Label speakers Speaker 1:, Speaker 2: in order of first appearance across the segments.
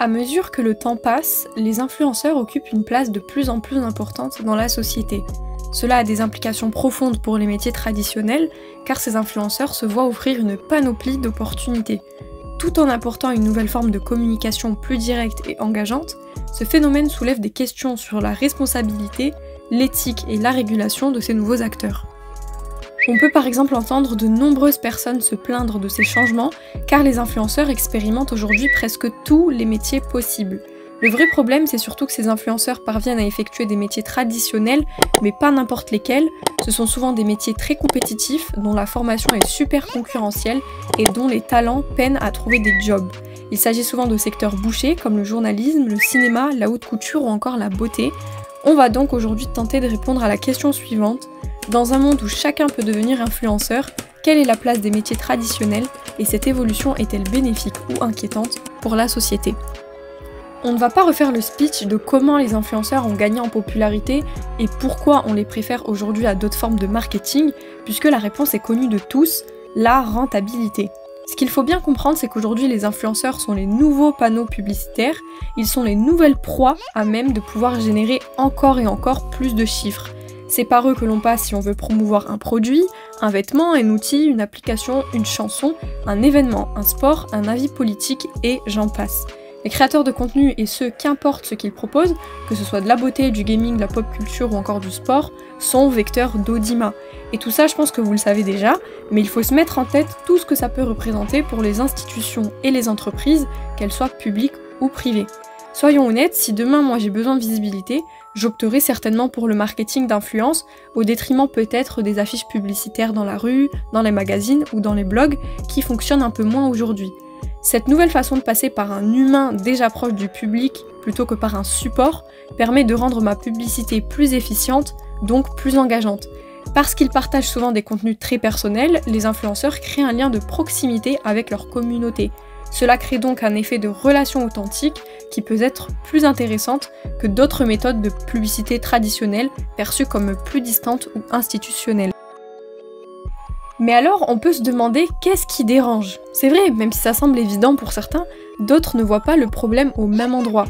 Speaker 1: À mesure que le temps passe, les influenceurs occupent une place de plus en plus importante dans la société. Cela a des implications profondes pour les métiers traditionnels, car ces influenceurs se voient offrir une panoplie d'opportunités. Tout en apportant une nouvelle forme de communication plus directe et engageante, ce phénomène soulève des questions sur la responsabilité, l'éthique et la régulation de ces nouveaux acteurs. On peut par exemple entendre de nombreuses personnes se plaindre de ces changements, car les influenceurs expérimentent aujourd'hui presque tous les métiers possibles. Le vrai problème, c'est surtout que ces influenceurs parviennent à effectuer des métiers traditionnels, mais pas n'importe lesquels. Ce sont souvent des métiers très compétitifs, dont la formation est super concurrentielle et dont les talents peinent à trouver des jobs. Il s'agit souvent de secteurs bouchés, comme le journalisme, le cinéma, la haute couture ou encore la beauté. On va donc aujourd'hui tenter de répondre à la question suivante. Dans un monde où chacun peut devenir influenceur, quelle est la place des métiers traditionnels et cette évolution est-elle bénéfique ou inquiétante pour la société ? On ne va pas refaire le speech de comment les influenceurs ont gagné en popularité et pourquoi on les préfère aujourd'hui à d'autres formes de marketing, puisque la réponse est connue de tous, la rentabilité. Ce qu'il faut bien comprendre, c'est qu'aujourd'hui les influenceurs sont les nouveaux panneaux publicitaires, ils sont les nouvelles proies à même de pouvoir générer encore et encore plus de chiffres. C'est par eux que l'on passe si on veut promouvoir un produit, un vêtement, un outil, une application, une chanson, un événement, un sport, un avis politique et j'en passe. Les créateurs de contenu et ceux qu'importe ce qu'ils proposent, que ce soit de la beauté, du gaming, de la pop culture ou encore du sport, sont vecteurs d'audimat. Et tout ça, je pense que vous le savez déjà, mais il faut se mettre en tête tout ce que ça peut représenter pour les institutions et les entreprises, qu'elles soient publiques ou privées. Soyons honnêtes, si demain moi j'ai besoin de visibilité, j'opterai certainement pour le marketing d'influence, au détriment peut-être des affiches publicitaires dans la rue, dans les magazines ou dans les blogs, qui fonctionnent un peu moins aujourd'hui. Cette nouvelle façon de passer par un humain déjà proche du public plutôt que par un support permet de rendre ma publicité plus efficiente, donc plus engageante. Parce qu'ils partagent souvent des contenus très personnels, les influenceurs créent un lien de proximité avec leur communauté. Cela crée donc un effet de relation authentique qui peut être plus intéressante que d'autres méthodes de publicité traditionnelles perçues comme plus distantes ou institutionnelles. Mais alors, on peut se demander qu'est-ce qui dérange ? C'est vrai, même si ça semble évident pour certains, d'autres ne voient pas le problème au même endroit.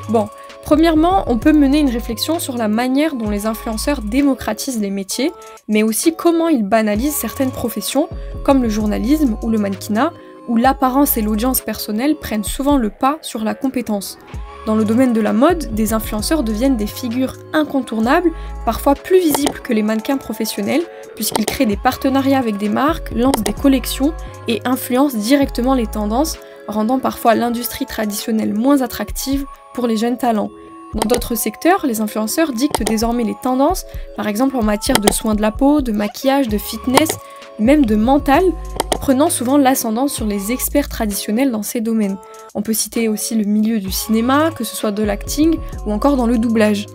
Speaker 1: Bon, premièrement, on peut mener une réflexion sur la manière dont les influenceurs démocratisent les métiers, mais aussi comment ils banalisent certaines professions, comme le journalisme ou le mannequinat, où l'apparence et l'audience personnelle prennent souvent le pas sur la compétence. Dans le domaine de la mode, des influenceurs deviennent des figures incontournables, parfois plus visibles que les mannequins professionnels, puisqu'ils créent des partenariats avec des marques, lancent des collections et influencent directement les tendances, rendant parfois l'industrie traditionnelle moins attractive pour les jeunes talents. Dans d'autres secteurs, les influenceurs dictent désormais les tendances, par exemple en matière de soins de la peau, de maquillage, de fitness, même de mental, prenant souvent l'ascendant sur les experts traditionnels dans ces domaines. On peut citer aussi le milieu du cinéma, que ce soit de l'acting ou encore dans le doublage.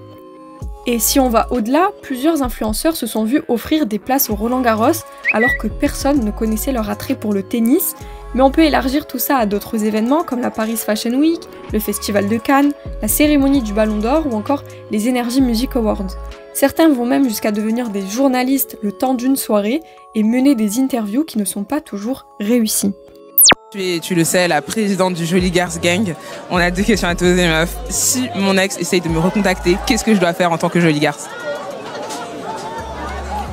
Speaker 1: Et si on va au-delà, plusieurs influenceurs se sont vus offrir des places au Roland-Garros alors que personne ne connaissait leur attrait pour le tennis, mais on peut élargir tout ça à d'autres événements comme la Paris Fashion Week, le Festival de Cannes, la cérémonie du Ballon d'Or ou encore les Energy Music Awards. Certains vont même jusqu'à devenir des journalistes le temps d'une soirée et mener des interviews qui ne sont pas toujours réussies.
Speaker 2: Tu le sais, la présidente du Joli Garce Gang. On a 2 questions à te poser, meuf. Si mon ex essaye de me recontacter, qu'est-ce que je dois faire en tant que Joli Garce ?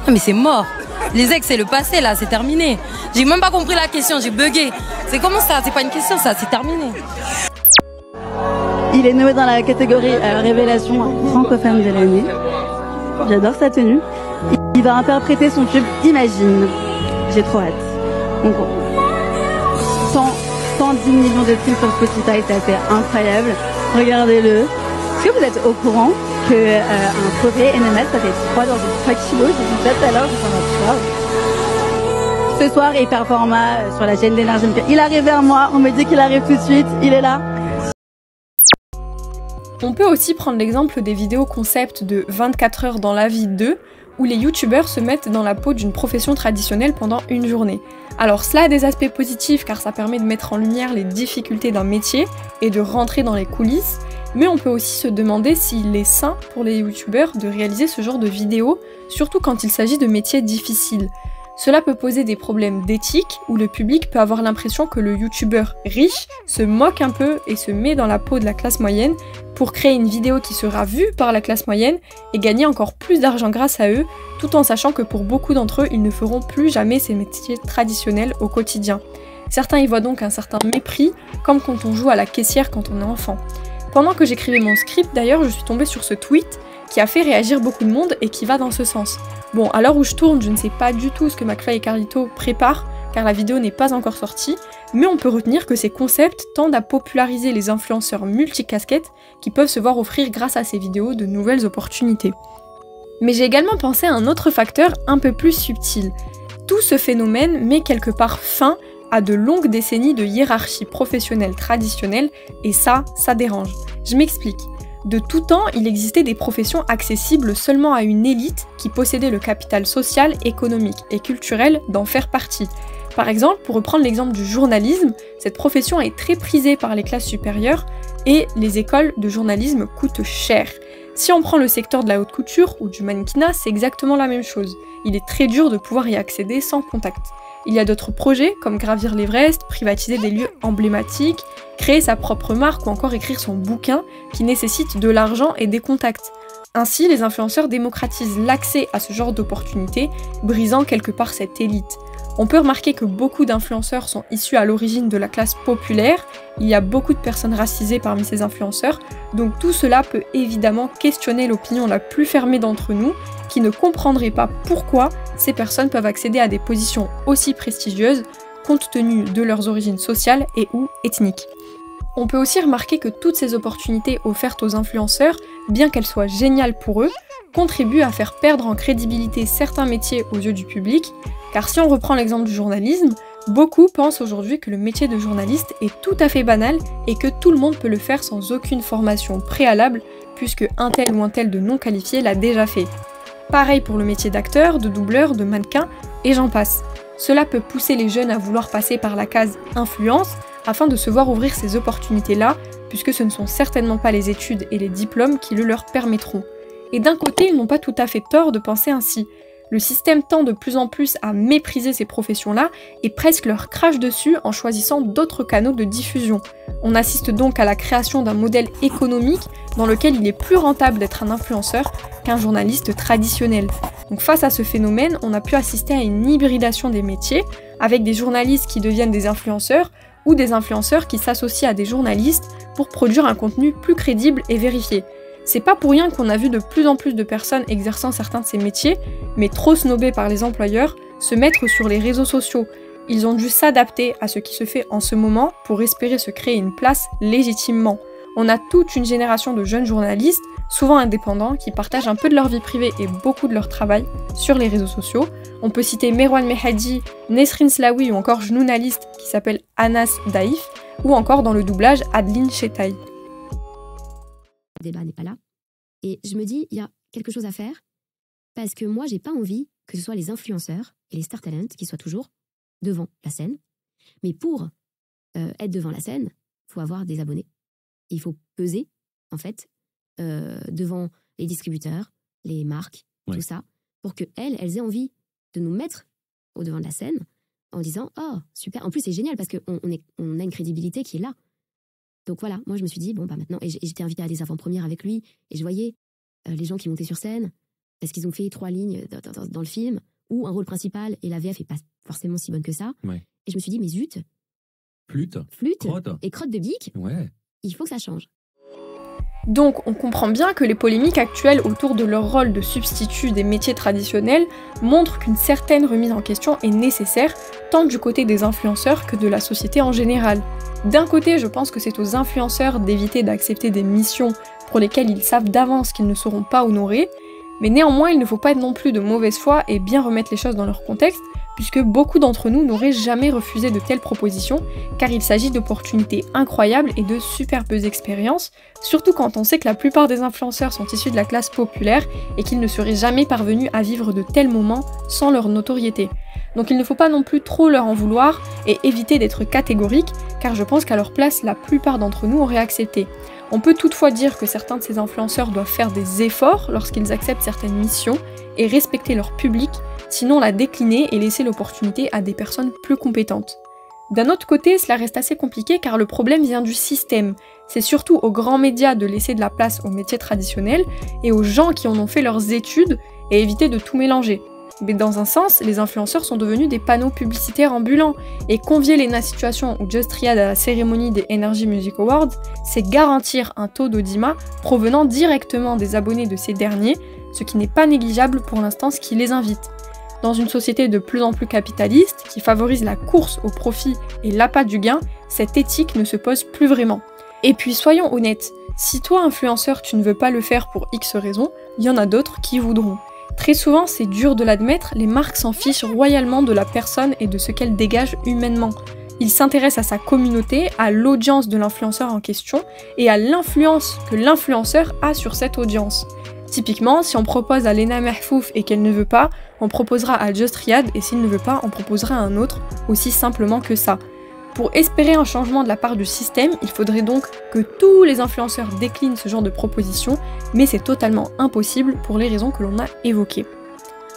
Speaker 3: Non mais c'est mort. Les ex, c'est le passé là, c'est terminé. J'ai même pas compris la question, j'ai bugué. C'est comment ça ? C'est pas une question ça, c'est terminé.
Speaker 4: Il est nommé dans la catégorie révélation francophone de l'année. J'adore sa tenue. Il va interpréter son tube Imagine. J'ai trop hâte. Donc, 110 millions de streams sur Spotify, ça a été incroyable. Regardez-le. Est-ce que vous êtes au courant que un projet NMS, ça fait 3 dans 3 kilos, j'ai dit ça tout à l'heure, ce soir, il performa sur la chaîne d'énergie. Il arrive vers moi, on me dit qu'il arrive tout de suite, il est là.
Speaker 1: On peut aussi prendre l'exemple des vidéos concept de 24 heures dans la vie 2, où les youtubeurs se mettent dans la peau d'une profession traditionnelle pendant une journée. Alors cela a des aspects positifs car ça permet de mettre en lumière les difficultés d'un métier et de rentrer dans les coulisses, mais on peut aussi se demander s'il est sain pour les youtubeurs de réaliser ce genre de vidéos, surtout quand il s'agit de métiers difficiles. Cela peut poser des problèmes d'éthique, où le public peut avoir l'impression que le youtubeur riche se moque un peu et se met dans la peau de la classe moyenne pour créer une vidéo qui sera vue par la classe moyenne et gagner encore plus d'argent grâce à eux, tout en sachant que pour beaucoup d'entre eux, ils ne feront plus jamais ces métiers traditionnels au quotidien. Certains y voient donc un certain mépris, comme quand on joue à la caissière quand on est enfant. Pendant que j'écrivais mon script, d'ailleurs, je suis tombée sur ce tweet qui a fait réagir beaucoup de monde et qui va dans ce sens. Bon, à l'heure où je tourne, je ne sais pas du tout ce que McFly et Carlito préparent, car la vidéo n'est pas encore sortie, mais on peut retenir que ces concepts tendent à populariser les influenceurs multicasquettes qui peuvent se voir offrir grâce à ces vidéos de nouvelles opportunités. Mais j'ai également pensé à un autre facteur un peu plus subtil. Tout ce phénomène met quelque part fin à de longues décennies de hiérarchie professionnelle traditionnelle, et ça dérange. Je m'explique. De tout temps, il existait des professions accessibles seulement à une élite qui possédait le capital social, économique et culturel d'en faire partie. Par exemple, pour reprendre l'exemple du journalisme, cette profession est très prisée par les classes supérieures et les écoles de journalisme coûtent cher. Si on prend le secteur de la haute couture ou du mannequinat, c'est exactement la même chose. Il est très dur de pouvoir y accéder sans contact. Il y a d'autres projets comme gravir l'Everest, privatiser des lieux emblématiques, créer sa propre marque ou encore écrire son bouquin qui nécessite de l'argent et des contacts. Ainsi, les influenceurs démocratisent l'accès à ce genre d'opportunités, brisant quelque part cette élite. On peut remarquer que beaucoup d'influenceurs sont issus à l'origine de la classe populaire, il y a beaucoup de personnes racisées parmi ces influenceurs, donc tout cela peut évidemment questionner l'opinion la plus fermée d'entre nous, qui ne comprendrait pas pourquoi ces personnes peuvent accéder à des positions aussi prestigieuses, compte tenu de leurs origines sociales et ou ethniques. On peut aussi remarquer que toutes ces opportunités offertes aux influenceurs, bien qu'elles soient géniales pour eux, contribuent à faire perdre en crédibilité certains métiers aux yeux du public, car si on reprend l'exemple du journalisme, beaucoup pensent aujourd'hui que le métier de journaliste est tout à fait banal et que tout le monde peut le faire sans aucune formation préalable, puisque un tel ou un tel de non qualifié l'a déjà fait. Pareil pour le métier d'acteur, de doubleur, de mannequin, et j'en passe. Cela peut pousser les jeunes à vouloir passer par la case influence, afin de se voir ouvrir ces opportunités-là, puisque ce ne sont certainement pas les études et les diplômes qui le leur permettront. Et d'un côté, ils n'ont pas tout à fait tort de penser ainsi. Le système tend de plus en plus à mépriser ces professions-là et presque leur crache dessus en choisissant d'autres canaux de diffusion. On assiste donc à la création d'un modèle économique dans lequel il est plus rentable d'être un influenceur qu'un journaliste traditionnel. Donc face à ce phénomène, on a pu assister à une hybridation des métiers, avec des journalistes qui deviennent des influenceurs ou des influenceurs qui s'associent à des journalistes pour produire un contenu plus crédible et vérifié. C'est pas pour rien qu'on a vu de plus en plus de personnes exerçant certains de ces métiers, mais trop snobés par les employeurs, se mettre sur les réseaux sociaux. Ils ont dû s'adapter à ce qui se fait en ce moment pour espérer se créer une place légitimement. On a toute une génération de jeunes journalistes, souvent indépendants, qui partagent un peu de leur vie privée et beaucoup de leur travail sur les réseaux sociaux. On peut citer Merwan Mehadi, Nesrin Slaoui ou encore journaliste qui s'appelle Anas Daif, ou encore dans le doublage Adeline Chetaï.
Speaker 5: Le débat n'est pas là. Et je me dis, il y a quelque chose à faire parce que moi, j'ai pas envie que ce soit les influenceurs et les star talents qui soient toujours devant la scène. Mais pour être devant la scène, il faut avoir des abonnés. Il faut peser, en fait, devant les distributeurs, les marques, tout ça, pour qu'elles aient envie de nous mettre au devant de la scène en disant « Oh, super !» En plus, c'est génial parce qu'on a une crédibilité qui est là. Donc voilà, moi je me suis dit, bon bah maintenant, et j'étais invitée à des avant-premières avec lui, et je voyais les gens qui montaient sur scène, parce qu'ils ont fait 3 lignes dans le film, ou un rôle principal, et la VF est pas forcément si bonne que ça. Ouais. Et je me suis dit, mais zut, flûte et crotte de bique, il faut que ça change.
Speaker 1: Donc on comprend bien que les polémiques actuelles autour de leur rôle de substitut des métiers traditionnels montrent qu'une certaine remise en question est nécessaire, tant du côté des influenceurs que de la société en général. D'un côté, je pense que c'est aux influenceurs d'éviter d'accepter des missions pour lesquelles ils savent d'avance qu'ils ne seront pas honorés, mais néanmoins il ne faut pas être non plus de mauvaise foi et bien remettre les choses dans leur contexte, puisque beaucoup d'entre nous n'auraient jamais refusé de telles propositions, car il s'agit d'opportunités incroyables et de superbes expériences, surtout quand on sait que la plupart des influenceurs sont issus de la classe populaire et qu'ils ne seraient jamais parvenus à vivre de tels moments sans leur notoriété. Donc il ne faut pas non plus trop leur en vouloir et éviter d'être catégorique, car je pense qu'à leur place, la plupart d'entre nous auraient accepté. On peut toutefois dire que certains de ces influenceurs doivent faire des efforts lorsqu'ils acceptent certaines missions et respecter leur public, sinon la décliner et laisser l'opportunité à des personnes plus compétentes. D'un autre côté, cela reste assez compliqué car le problème vient du système. C'est surtout aux grands médias de laisser de la place aux métiers traditionnels et aux gens qui en ont fait leurs études et éviter de tout mélanger. Mais dans un sens, les influenceurs sont devenus des panneaux publicitaires ambulants et convier Lena Situation ou Just Riyad à la cérémonie des Energy Music Awards, c'est garantir un taux d'audimat provenant directement des abonnés de ces derniers, ce qui n'est pas négligeable pour l'instance qui les invite. Dans une société de plus en plus capitaliste, qui favorise la course au profit et l'appât du gain, cette éthique ne se pose plus vraiment. Et puis soyons honnêtes, si toi influenceur tu ne veux pas le faire pour X raisons, il y en a d'autres qui voudront. Très souvent, c'est dur de l'admettre, les marques s'en fichent royalement de la personne et de ce qu'elle dégage humainement. Ils s'intéressent à sa communauté, à l'audience de l'influenceur en question et à l'influence que l'influenceur a sur cette audience. Typiquement, si on propose à Lena Mahfouf et qu'elle ne veut pas, on proposera à Just Riyad et s'il ne veut pas, on proposera à un autre, aussi simplement que ça. Pour espérer un changement de la part du système, il faudrait donc que tous les influenceurs déclinent ce genre de propositions, mais c'est totalement impossible pour les raisons que l'on a évoquées.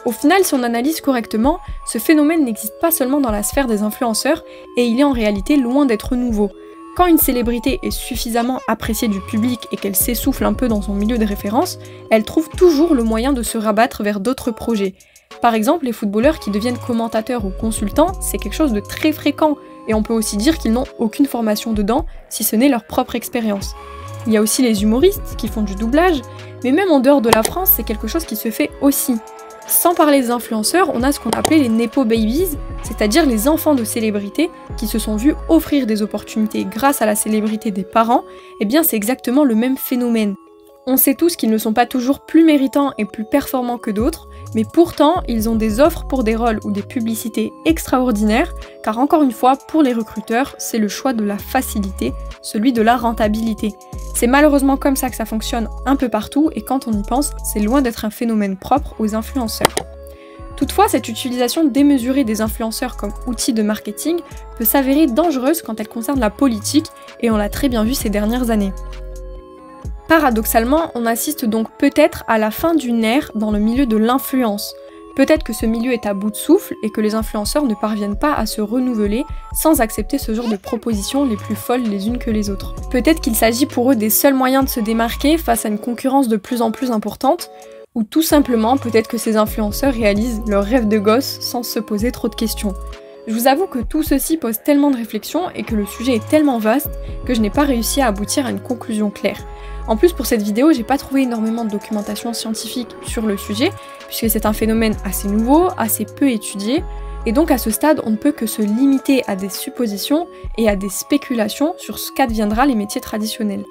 Speaker 1: Au final, si on analyse correctement, ce phénomène n'existe pas seulement dans la sphère des influenceurs, et il est en réalité loin d'être nouveau. Quand une célébrité est suffisamment appréciée du public et qu'elle s'essouffle un peu dans son milieu de référence, elle trouve toujours le moyen de se rabattre vers d'autres projets. Par exemple, les footballeurs qui deviennent commentateurs ou consultants, c'est quelque chose de très fréquent, et on peut aussi dire qu'ils n'ont aucune formation dedans, si ce n'est leur propre expérience. Il y a aussi les humoristes qui font du doublage, mais même en dehors de la France, c'est quelque chose qui se fait aussi. Sans parler des influenceurs, on a ce qu'on appelait les Nepo Babies, c'est-à-dire les enfants de célébrités qui se sont vus offrir des opportunités grâce à la célébrité des parents, et bien c'est exactement le même phénomène. On sait tous qu'ils ne sont pas toujours plus méritants et plus performants que d'autres, mais pourtant ils ont des offres pour des rôles ou des publicités extraordinaires, car encore une fois, pour les recruteurs, c'est le choix de la facilité, celui de la rentabilité. C'est malheureusement comme ça que ça fonctionne un peu partout, et quand on y pense, c'est loin d'être un phénomène propre aux influenceurs. Toutefois, cette utilisation démesurée des influenceurs comme outil de marketing peut s'avérer dangereuse quand elle concerne la politique, et on l'a très bien vu ces dernières années. Paradoxalement, on assiste donc peut-être à la fin d'une ère dans le milieu de l'influence. Peut-être que ce milieu est à bout de souffle et que les influenceurs ne parviennent pas à se renouveler sans accepter ce genre de propositions les plus folles les unes que les autres. Peut-être qu'il s'agit pour eux des seuls moyens de se démarquer face à une concurrence de plus en plus importante, ou tout simplement peut-être que ces influenceurs réalisent leurs rêves de gosse sans se poser trop de questions. Je vous avoue que tout ceci pose tellement de réflexions et que le sujet est tellement vaste que je n'ai pas réussi à aboutir à une conclusion claire. En plus, pour cette vidéo, j'ai pas trouvé énormément de documentation scientifique sur le sujet, puisque c'est un phénomène assez nouveau, assez peu étudié, et donc à ce stade, on ne peut que se limiter à des suppositions et à des spéculations sur ce qu'adviendra les métiers traditionnels.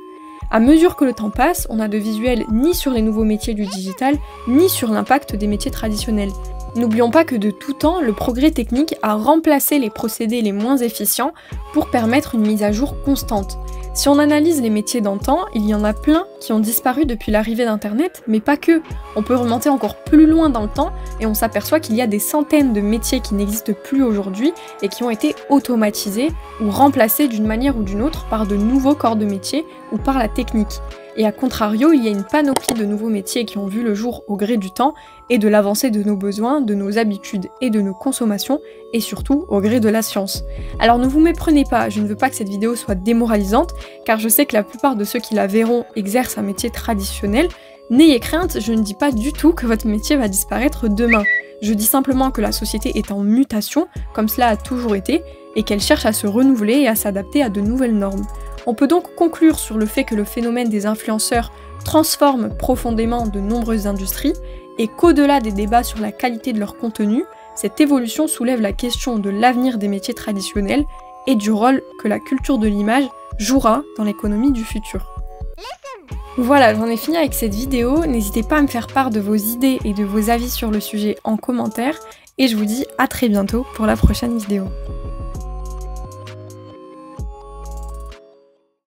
Speaker 1: À mesure que le temps passe, on n'a de visuels ni sur les nouveaux métiers du digital, ni sur l'impact des métiers traditionnels. N'oublions pas que de tout temps, le progrès technique a remplacé les procédés les moins efficients pour permettre une mise à jour constante. Si on analyse les métiers d'antan, il y en a plein qui ont disparu depuis l'arrivée d'Internet, mais pas que. On peut remonter encore plus loin dans le temps et on s'aperçoit qu'il y a des centaines de métiers qui n'existent plus aujourd'hui et qui ont été automatisés ou remplacés d'une manière ou d'une autre par de nouveaux corps de métier ou par la technique. Et à contrario, il y a une panoplie de nouveaux métiers qui ont vu le jour au gré du temps et de l'avancée de nos besoins, de nos habitudes et de nos consommations, et surtout au gré de la science. Alors ne vous méprenez pas, je ne veux pas que cette vidéo soit démoralisante, car je sais que la plupart de ceux qui la verront exercent un métier traditionnel. N'ayez crainte, je ne dis pas du tout que votre métier va disparaître demain. Je dis simplement que la société est en mutation, comme cela a toujours été, et qu'elle cherche à se renouveler et à s'adapter à de nouvelles normes. On peut donc conclure sur le fait que le phénomène des influenceurs transforme profondément de nombreuses industries, et qu'au-delà des débats sur la qualité de leur contenu, cette évolution soulève la question de l'avenir des métiers traditionnels et du rôle que la culture de l'image jouera dans l'économie du futur. Voilà, j'en ai fini avec cette vidéo, n'hésitez pas à me faire part de vos idées et de vos avis sur le sujet en commentaire, et je vous dis à très bientôt pour la prochaine vidéo.